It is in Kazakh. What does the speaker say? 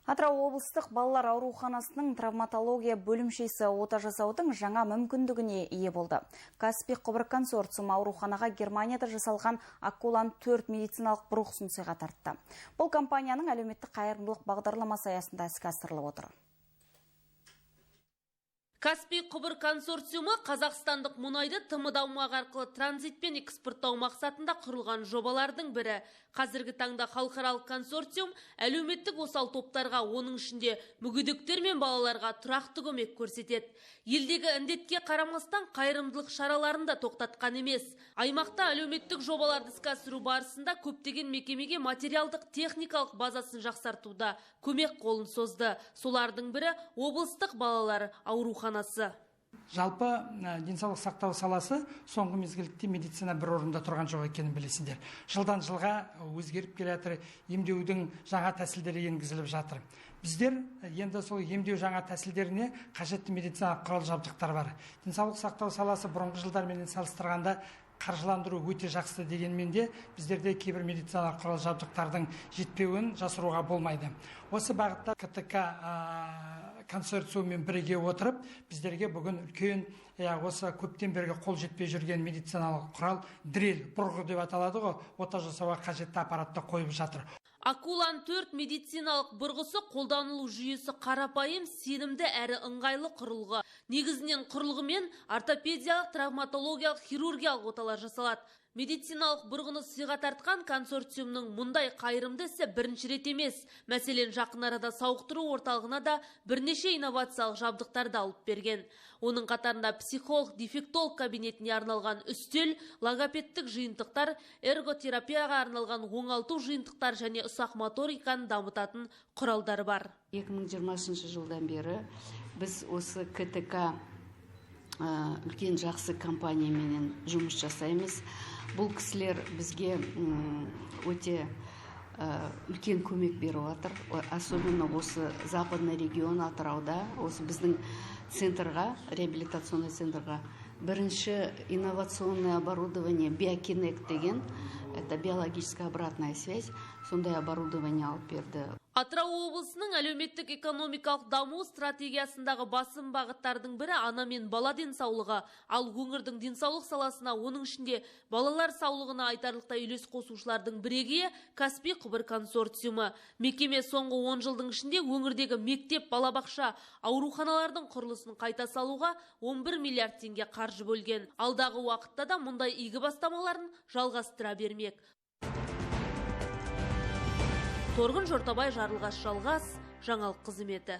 Атырау облыстық балалар ауруханасының травматология бөлімшесі ота жасаудың жаңа мүмкіндігіне ие болды. Каспий құбыр консорциум ауруханаға Германияда жасалған Акулан 4 медициналық бұрғысын сыйға тартты. Бұл компанияның әлеуметтік қайырымдылық бағдарламасы аясында іске асырылып отыр. Каспий құбыр консорциумы қазақстандық мұнайды тымық аумақ арқылы транзитпен экспорттау мақсатында құрылған жобалардың бірі. Қазіргі таңда халықаралық консорциум әлеуметтік осал топтарға, оның ішінде мүгедектер мен балаларға тұрақты көмек көрсетеді. Елдегі індетке қарамастан қайырымдылық шараларын да тоқтатқан емес. Аймақта әлеуметтік жобаларды іске асыру барысында көптеген мекемеге материалдық техникалық базасын жақсартуда көмек қолын созды. Солардың бірі облыстық балалар ауруханасы. Жалпы денсаулық сақтау саласы соңғы мезгілде медицина бір орында тұрған жоқ екенін білесіздер. Жылдан жылға өзгеріп келе жатыр, емдеудің жаңа тәсілдері енгізіліп жатыр. Біздер енді сол емдеу жаңа тәсілдеріне қажетті медициналық құрал жабдықтар бар. Денсаулық сақтау саласы бұрынғы жылдармен салыстырғанда қаржыландыру өте жақсы дегенмен де біздерде кейбір медициналық құрал жабдықтардың жетпеуін жасыруға болмайды. Осы бағытта КТК консорциуммен біріге отырып, біздерге бүгін үлкен осы көптен бергі қол жетпей жүрген медициналық құрал дрель, бұрғы деп аталады ғой, ота жасауға қажетті аппаратты қойып жатыр. Акулан 4 медициналық бұрғысы қолданылу жүйесі қарапайым, сенімді әрі ыңғайлы құрылғы. Негізінен құрылғымен ортопедиялық, травматологиялық, хирургиялық оталар жасалады. Медициналық бұрғыны сыйға тартқан консорциумның мұндай қайырымды ісі бірінші рет емес. Мәселен, жақын арада сауықтыру орталығына да бірнеше инновациялық жабдықтарды алып берген. Оның қатарында психолог, дефектолог кабинетіне арналған үстел, логопедтік жиынтықтар, эрготерапияға арналған оңалту жиынтықтар және ұсақ моториканы дамытатын құралдар бар. 2020 жылдан бері біз осы КТК үлкен жақсы компаниямен жұмыс жасаймыз. Бұл кісілер бізге өте үлкен көмек беріп жатыр. Особенно осы западный регион Атырауда, осы біздің центрға, реабилитационный центрға бірінші инновационное оборудование Биокинект деген, это биологическая обратная связь, сондай оборудование алып берді. Атырау облысының әлеуметтік экономикалық даму стратегиясындағы басым бағыттардың бірі ана мен бала денсаулығы, ал өңірдің денсаулық саласына, оның ішінде балалар саулығына айтарлықтай үлес қосушылардың бірегейі Каспий құбыр консорциумы. Мекеме соңғы 10 жылдың ішінде өңірдегі мектеп, балабақша, ауруханалардың құрылысын қайта салуға 11 миллиард теңге қаржы бөлген. Алдағы уақытта да мұндай игі бастамаларын жалғастыра бермек. Торғын Жортабай, Жарылғас Жалғас, жаңалық қызметі.